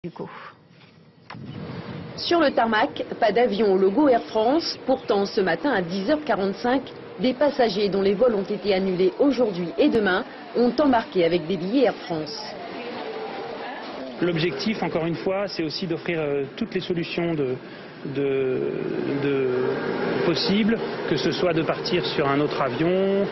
Hugo. Sur le tarmac, pas d'avion au logo Air France. Pourtant, ce matin à 10h45, des passagers dont les vols ont été annulés aujourd'hui et demain ont embarqué avec des billets Air France. L'objectif, encore une fois, c'est aussi d'offrir toutes les solutions possibles, que ce soit de partir sur un autre avion,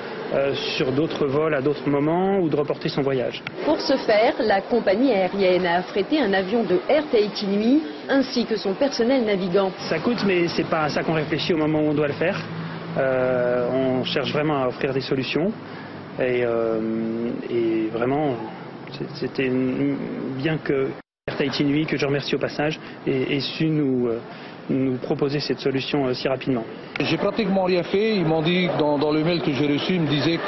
sur d'autres vols à d'autres moments ou de reporter son voyage. Pour ce faire, la compagnie aérienne a affrété un avion de Air Tahiti Nui ainsi que son personnel navigant. Ça coûte, mais c'est pas à ça qu'on réfléchit au moment où on doit le faire. On cherche vraiment à offrir des solutions et vraiment c'était bien que Air Tahiti Nui, que je remercie au passage, ait su nous proposer cette solution si rapidement. J'ai pratiquement rien fait. Ils m'ont dit dans le mail que j'ai reçu, ils me disaient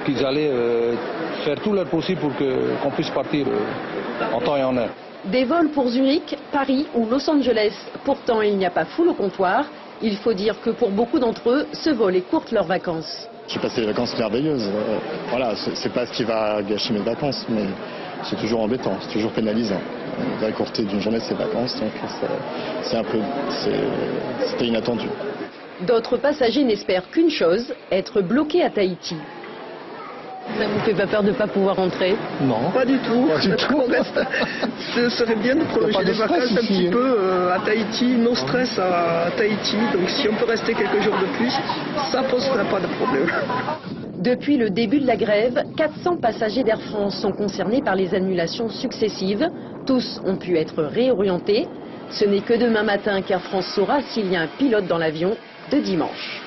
qu'ils allaient faire tout leur possible pour qu'on puisse partir en temps et en heure. Des vols pour Zurich, Paris ou Los Angeles. Pourtant, il n'y a pas foule au comptoir. Il faut dire que pour beaucoup d'entre eux, ce vol écourte leurs vacances. J'ai passé des vacances merveilleuses. Voilà, c'est pas ce qui va gâcher mes vacances, mais c'est toujours embêtant, c'est toujours pénalisant. On va écourter d'une journée ses vacances, donc c'était inattendu. D'autres passagers n'espèrent qu'une chose, être bloqués à Tahiti. Ça vous fait pas peur de ne pas pouvoir rentrer? Non. Pas du tout. Pas du tout. Ce serait bien de prolonger les vacances un petit peu à Tahiti, no stress à Tahiti. Donc si on peut rester quelques jours de plus, ça ne poserait pas de problème. Depuis le début de la grève, 400 passagers d'Air France sont concernés par les annulations successives. Tous ont pu être réorientés. Ce n'est que demain matin qu'Air France saura s'il y a un pilote dans l'avion de dimanche.